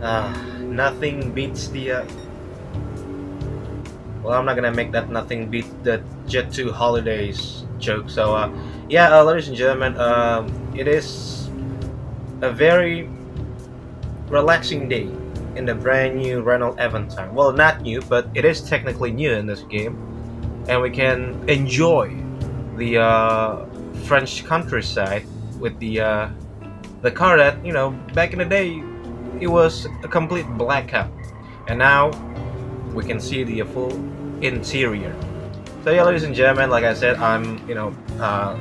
Nothing beats the. Well, I'm not gonna make that nothing beat the Jet 2 holidays joke. So, yeah, ladies and gentlemen, it is a very relaxing day in the brand new Renault Avantime. Well, not new, but it is technically new in this game, and we can enjoy the French countryside with the car that back in the day it was a complete blackout, and now we can see the full interior. So yeah, ladies and gentlemen, like I said, I'm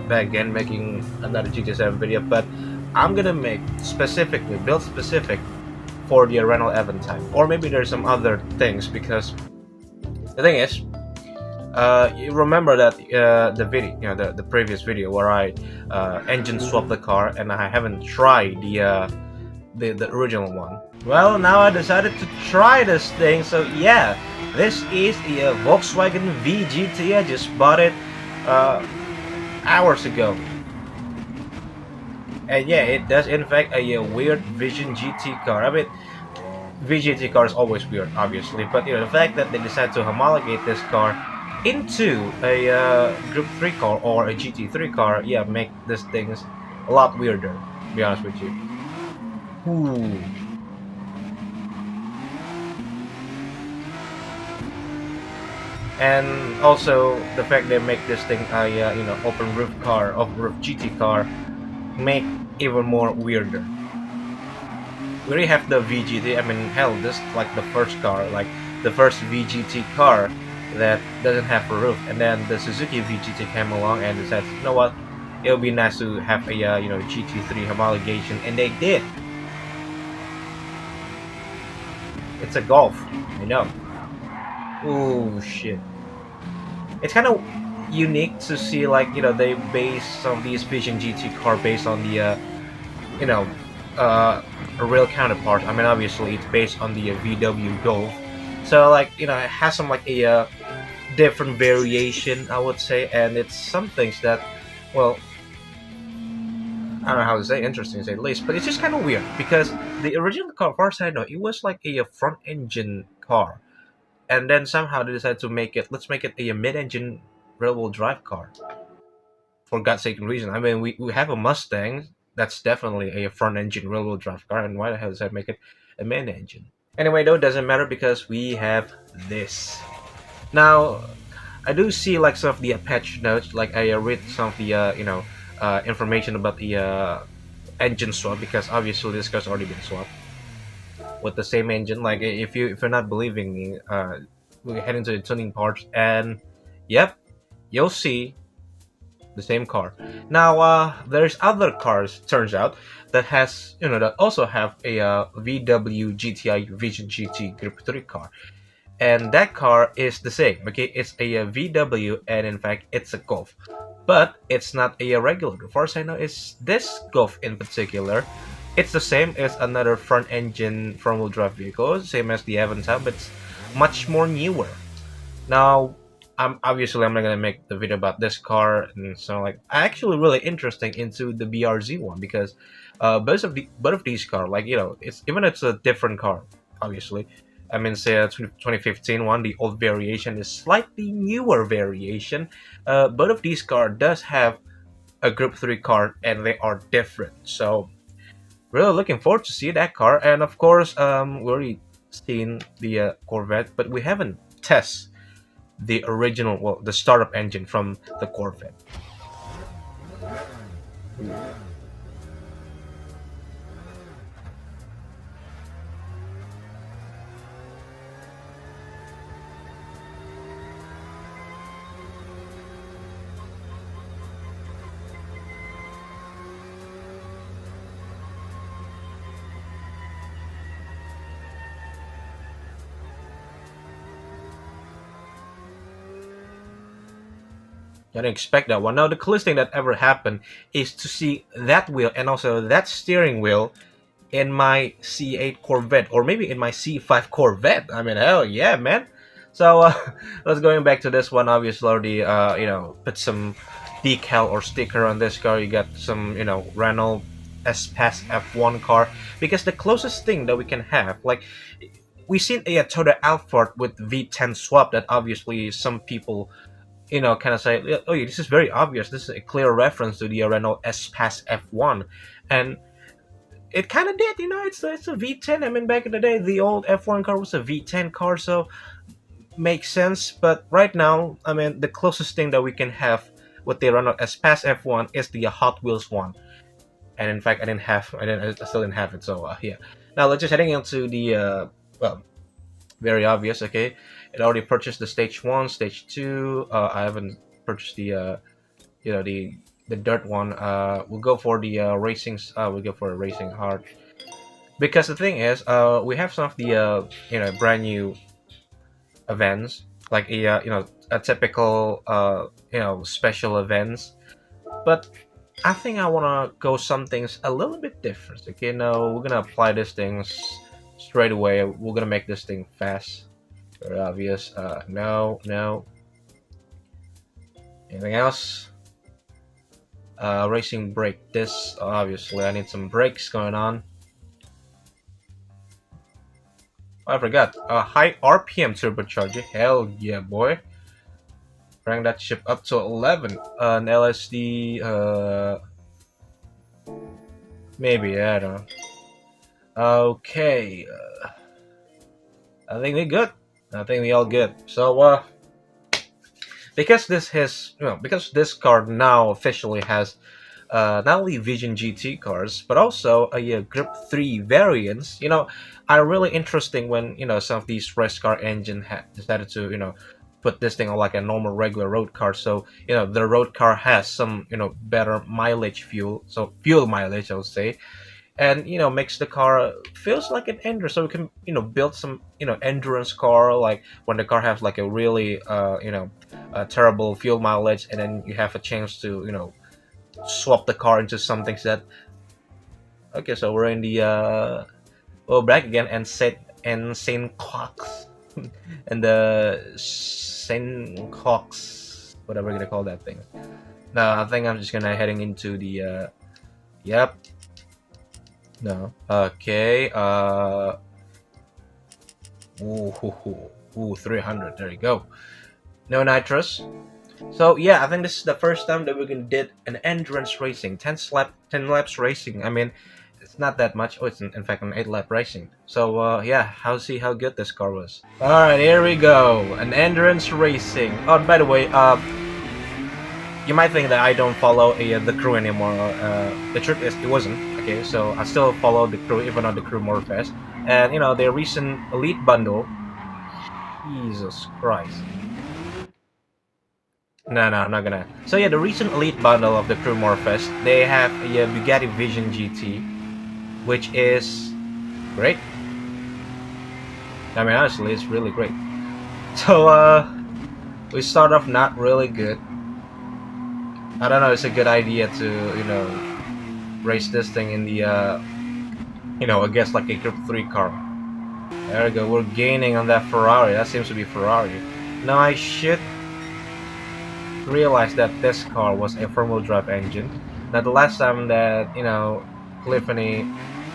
back again making another GT7 video, but I'm gonna make specifically build specific for the Renault Avantime, or maybe there's some other things, because the thing is, you remember that the video, the previous video where I engine swapped the car, and I haven't tried the original one. Well, now I decided to try this thing. So yeah, this is the Volkswagen VGT. I just bought it hours ago, and yeah, it does in fact a weird Vision GT car. I mean, VGT car is always weird, obviously, but the fact that they decided to homologate this car into a Group 3 car or a GT3 car, yeah, make these things a lot weirder, to be honest with you. Ooh. And also the fact they make this thing a open roof car, open roof GT car, make even more weirder. We already have the VGT. I mean, hell, this is like the first car, like the first VGT car that doesn't have a roof, and then the Suzuki VGT came along and decided, you know what, it would be nice to have a GT3 homologation, and they did. It's a Golf, I know. Ooh, shit. It's kind of unique to see, like, they base some of these Vision GT car based on the a real counterpart. I mean, obviously it's based on the VW Golf, so like it has some like a different variation, I would say, and it's some things that, well, I don't know how to say, interesting to say the least, but it's just kind of weird because the original car, as far as I know, it was like a front engine car, and then somehow they decided to let's make it a mid-engine rear-wheel drive car. For God's sake reason. I mean, we have a Mustang that's definitely a front engine rear-wheel drive car, and why the hell does that make it a main engine? Anyway, though, it doesn't matter because we have this. Now, I do see like some of the patch notes, like I read some of the information about the engine swap, because obviously this car's already been swapped with the same engine. Like if you're not believing me, we head into the tuning parts, and yep, you'll see the same car. Now there's other cars, turns out, that has that also have a VW GTI Vision GT Group 3 car, and that car is the same. Okay, it's a VW, and in fact it's a Golf, but it's not a regular. As far as I know, it's this Golf in particular. It's the same as another front engine front wheel drive vehicle, same as the Avantime, but it's much more newer. Now, I'm not gonna make the video about this car, and so like I actually really interesting into the BRZ one, because both of these cars, like it's a different car, obviously. I mean, say 2015 one, the old variation is slightly newer variation. Both of these cars does have a Group 3 car, and they are different. So really looking forward to see that car, and of course, we already seen the Corvette, but we haven't tested the original, well, the startup engine from the Corvette. I didn't expect that one. Now, the coolest thing that ever happened is to see that wheel and also that steering wheel in my C8 Corvette, or maybe in my C5 Corvette. I mean, hell yeah, man. So let's going back to this one. Obviously, already put some decal or sticker on this car. You got some Renault S-Pass F1 car, because the closest thing that we can have, like, we seen a Toyota Alphard with V10 swap that obviously some people, kind of say, oh, this is very obvious. This is a clear reference to the Renault S-Pass F1, and it kind of did. It's a V10. I mean, back in the day, the old F1 car was a V10 car, so makes sense. But right now, I mean, the closest thing that we can have with the Renault S-Pass F1 is the Hot Wheels one. And in fact, I still didn't have it. So yeah. Now let's just heading into the well, very obvious. Okay, it already purchased the stage one, stage two. I haven't purchased the the dirt one. We'll go for the racing. We'll go for a racing hard, because the thing is, we have some of the brand new events, like a typical special events. But I think I want to go some things a little bit different. Okay, no, we're gonna apply these things straight away. We're gonna make this thing fast. Very obvious. No, no. Anything else? Racing brake. This, obviously, I need some brakes going on. Oh, I forgot. High RPM turbocharger. Hell yeah, boy. Rank that ship up to 11. An LSD. Maybe, I don't know. Okay. I think we're good. I think we all good. So, because because this car now officially has not only Vision GT cars, but also a Grip 3 variants. Are really interesting when some of these race car engine decided to put this thing on like a normal regular road car. So the road car has some better mileage fuel mileage, I would say, and makes the car feels like an endurance. So we can build some endurance car, like when the car has like a really terrible fuel mileage, and then you have a chance to swap the car into something that. Okay, so we're in the back again, and Saint Cox and the Saint Cox, whatever we're gonna call that thing. Now I think I'm just gonna heading into the yep. No. Okay. Ooh, 300. There you go. No nitrous. So yeah, I think this is the first time that we can did an endurance racing, 10 laps racing. I mean, it's not that much. Oh, it's in fact an 8-lap racing. So yeah, see how good this car was. All right, here we go, an endurance racing. Oh, by the way, you might think that I don't follow the crew anymore. The truth is, it wasn't. Okay, so I still follow the crew, even on the crew more fast. And their recent elite bundle. Jesus Christ. No, I'm not gonna. So yeah, the recent elite bundle of the Crew Morfest, they have a Bugatti Vision GT, which is great. I mean, honestly, it's really great. So we start off not really good. I don't know. It's a good idea to race this thing in the I guess like a Group 3 car. There we go. We're gaining on that Ferrari. That seems to be Ferrari. Now I should realize that this car was a front-wheel drive engine. Now the last time that Cliffany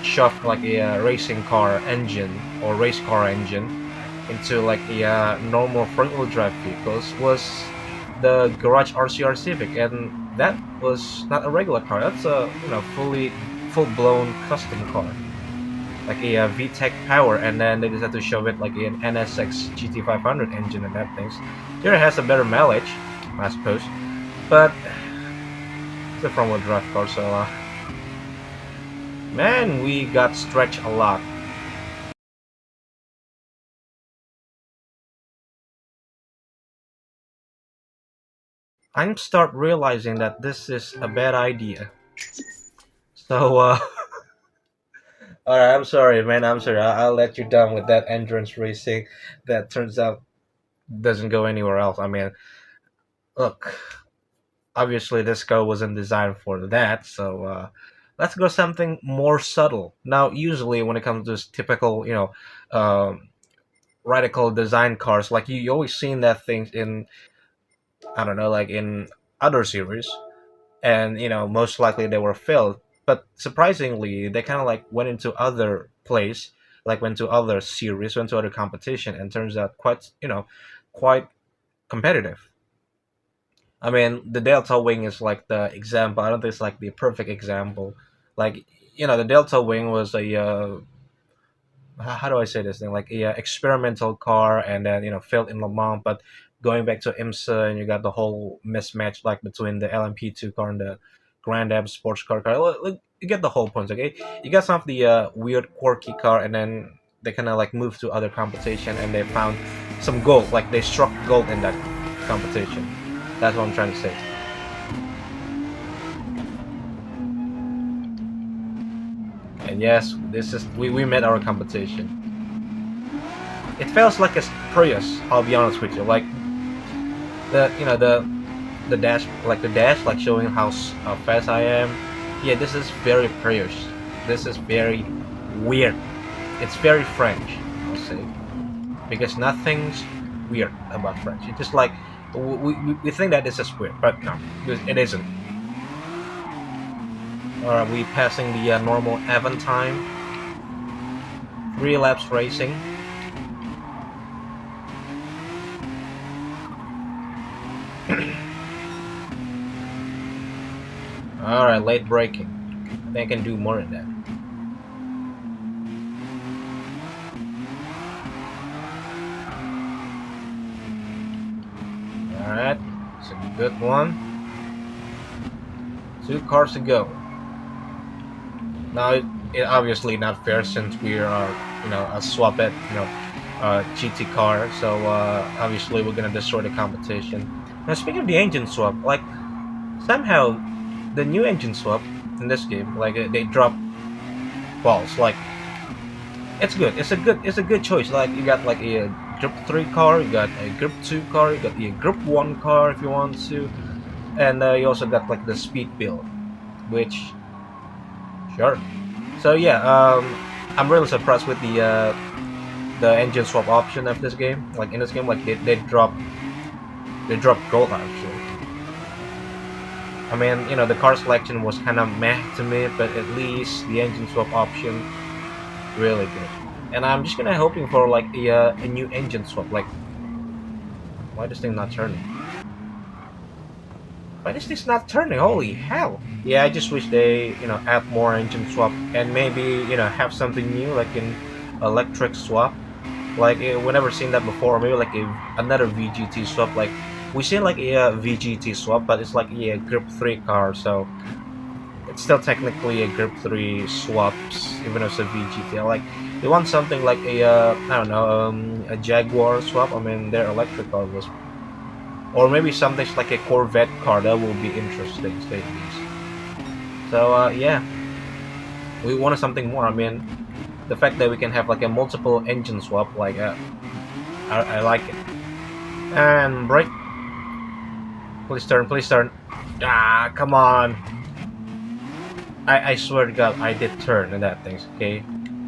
shoved like a racing car engine or race car engine into like a normal front-wheel drive vehicles was the Garage RCR Civic, and that was not a regular car. That's a full-blown custom car, like a VTEC power, and then they decided to shove it like an NSX GT500 engine and that things. Here it has a better mileage, I suppose, but it's a front-wheel drive car, so man, we got stretched a lot. I'm start realizing that this is a bad idea. So alright, I'm sorry, man. I'm sorry. I'll let you down with that endurance racing. That turns out doesn't go anywhere else. I mean, look, obviously this car wasn't designed for that, so let's go something more subtle. Now, usually when it comes to this typical, um, radical design cars, like you always seen that things in, I don't know, like in other series, and most likely they were filled. But surprisingly, they kind of like went into other place, like went to other series, went to other competition, and turns out quite, quite competitive. I mean, the Delta Wing is like the example. I don't think it's like the perfect example. Like, the Delta Wing was a how do I say this thing? Like a experimental car, and then failed in Le Mans. But going back to IMSA, and you got the whole mismatch like between the LMP2 car and the Grand Am sports car. Look, you get the whole point, okay? You got some of the weird, quirky car, and then they kind of like moved to other competition, and they found some gold. Like they struck gold in that competition. That's what I'm trying to say. And yes, this is we met our competition. It feels like a Prius. I'll be honest with you. Like the dash, like showing how fast I am. Yeah, this is very Prius. This is very weird. It's very French, I'll say, because nothing's weird about French. It's just like we think that this is weird, but no, it isn't. Are we passing the normal avantime? 3 laps racing. Alright, late braking. I think I can do more than that. Alright, it's a good one. 2 cars to go. Now, it obviously not fair since we are, a swap at, GT car. So obviously we're gonna destroy the competition. Now, speaking of the engine swap, like somehow the new engine swap in this game, like they drop balls. Like it's good. It's a good choice. Like you got like a Group 3 car, you got a Group 2 car, you got a Group 1 car if you want to, and you also got like the speed build, which sure. So yeah, I'm really surprised with the engine swap option of this game. Like in this game, like they drop gold actually. I mean, the car selection was kind of meh to me, but at least the engine swap option really good. And I'm just gonna hoping for like a new engine swap. Like, why this thing not turning? Why this thing's not turning? Holy hell! Yeah, I just wish they add more engine swap, and maybe have something new like an electric swap. Like we never seen that before. Or maybe like another VGT swap. Like we seen like a VGT swap, but it's like a Group 3 car, so it's still technically a Group 3 swaps, even though it's a VGT. Like they want something like a I don't know, a Jaguar swap. I mean, their electric car was, or maybe something like a Corvette car. That will be interesting, say the least. So yeah, we wanted something more. I mean, the fact that we can have like a multiple engine swap, like I like it. And brake. Please turn, please turn. Ah, come on. I swear to God, I did turn in that thing, okay?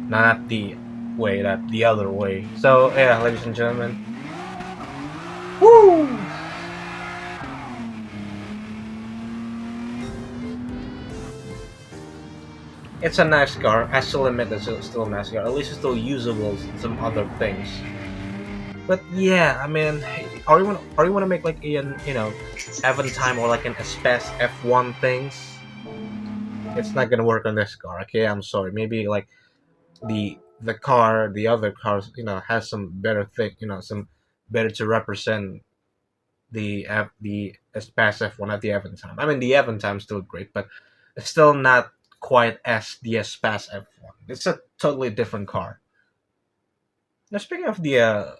Not the way, that the other way. So, yeah, ladies and gentlemen. Woo! It's a nice car. I still admit that it's still a nice car. At least it's still usable in some other things. But yeah, I mean, are you want to make like an Avantime or like an Espace F1 things? It's not gonna work on this car. Okay, I'm sorry. Maybe like the other cars, has some better thing, some better to represent the Espace F1 at the Avantime. I mean, the Avantime is still great, but it's still not quite as the Espace F1. It's a totally different car. Now, speaking of the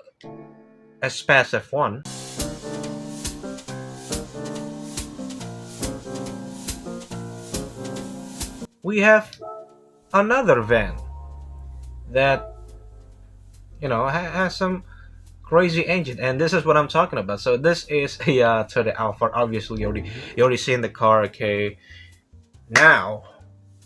Espace F1, we have another van that has some crazy engine, and this is what I'm talking about. So this is a Toyota Alphard. Obviously, you already seen the car. Okay, now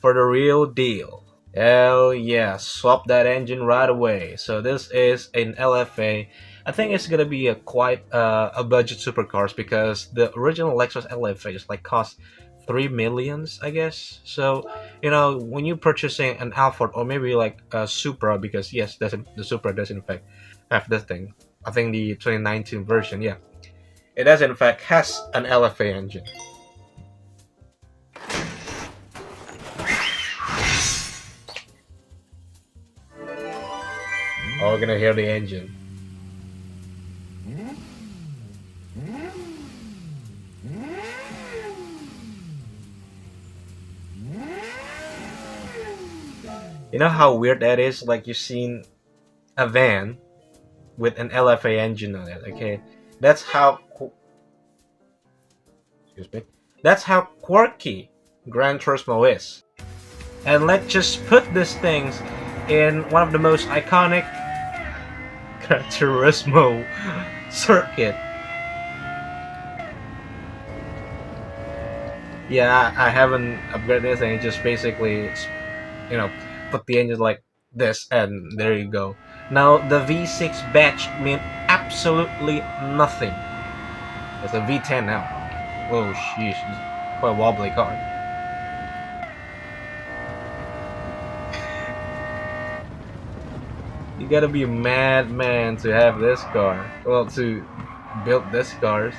for the real deal. Hell yeah, swap that engine right away. So this is an LFA. I think it's gonna be a quite a budget supercars, because the original Lexus LFA just like cost 3 millions, I guess. So You know, when you're purchasing an Alphard or maybe like a Supra, because yes, the Supra does in fact have this thing. I think the 2019 version, yeah, it does in fact has an LFA engine. Oh, we're gonna hear the engine. You know how weird that is? Like you've seen a van with an LFA engine on it. Okay, that's how. Excuse me. That's how quirky Gran Turismo is. And let's just put these things in one of the most iconic Gran Turismo circuit. Yeah, I haven't upgraded anything. Just basically, you know, put the engine like this, and there you go. Now the V6 batch mean absolutely nothing. It's a V10 now. Oh sheesh, it's quite a wobbly car. You gotta be a madman to have this car. Well, to build this cars.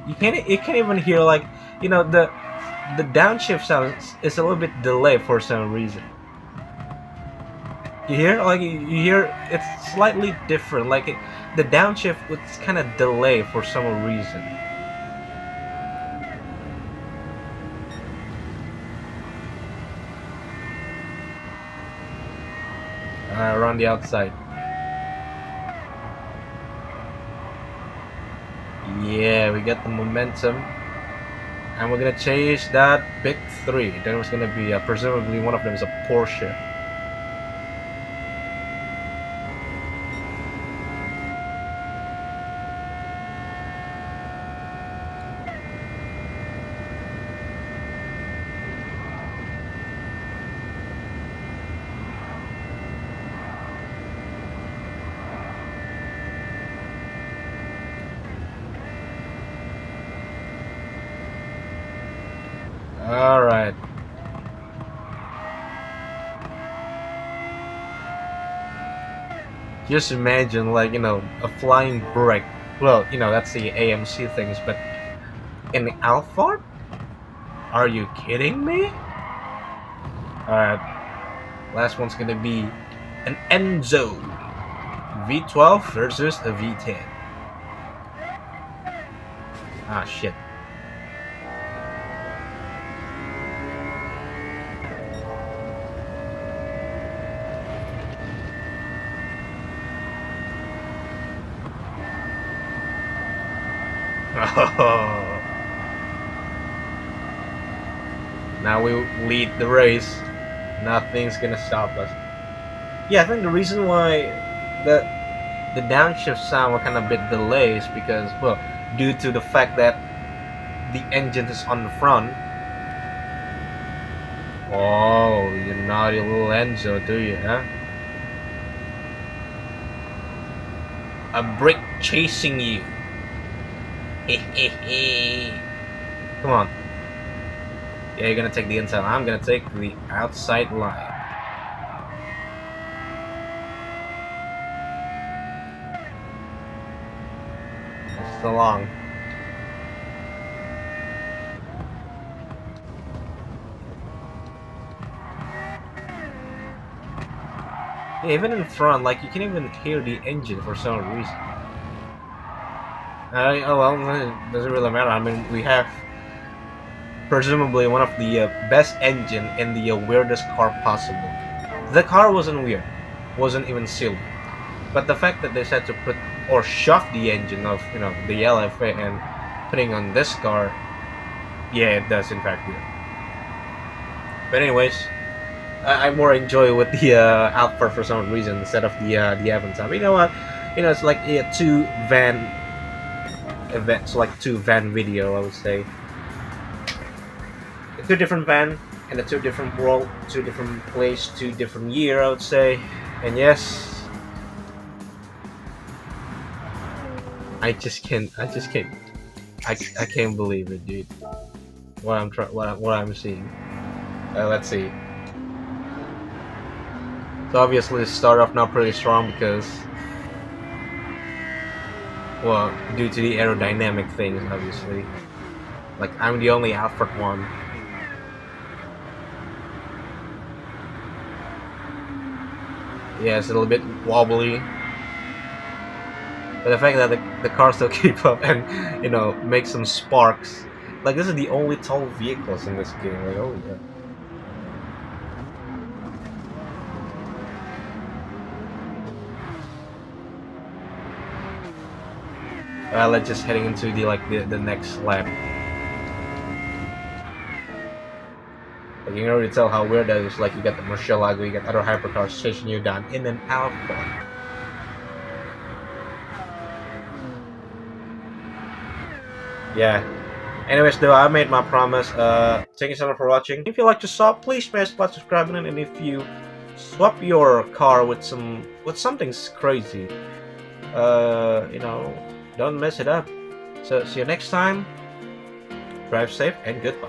You can't even hear like the downshift sound is a little bit delayed for some reason. You hear you hear it's slightly different. The downshift was kind of delayed for some reason. Around the outside. Yeah, we got the momentum. And we're gonna chase that big three. Then it's gonna be presumably one of them is a Porsche. All right. Just imagine, a flying brick. Well, that's the AMC things, but in the Alphard? Are you kidding me? Alright, last one's gonna be an Enzo V12 versus a V10. Ah, shit. Oh. Now we lead the race. Nothing's gonna stop us. Yeah, I think the reason why the downshift sound were kind of a bit delayed is because, well, due to the fact that the engine is on the front. Oh, you naughty little Enzo, do you, huh? A brick chasing you. Come on. Yeah, you're gonna take the inside. I'm gonna take the outside line. So long. Yeah, even in front, you can even hear the engine for some reason. Oh well, it doesn't really matter. I mean, we have presumably one of the best engine in the weirdest car possible. The car wasn't weird, wasn't even silly, but the fact that they decided to put or shove the engine of the LFA and putting on this car, yeah, it does in fact weird. But anyways, I more enjoy with the Alphard for some reason instead of the avantime. You know what? It's like a two van events, like two van video, I would say. Two different van and a two different world, two different place, two different year, I would say. And yes, I can't believe it, dude. What I'm seeing. Let's see. So obviously, start off not pretty strong because, well, due to the aerodynamic things, obviously. Like I'm the only Alfred one. Yeah, it's a little bit wobbly. But the fact that the car still keep up and make some sparks. Like this is the only tall vehicles in this game. Like oh yeah. Let's just heading into the next lap. Like you can already tell how weird that is. Like you got the Murcielago, you got other hypercars chasing you down in an Alpha. Yeah. Anyways, though, I made my promise. Thank you so much for watching. If you like the sub, please smash like, subscribe button, and if you swap your car with something crazy, don't mess it up. So see you next time. Drive safe and goodbye.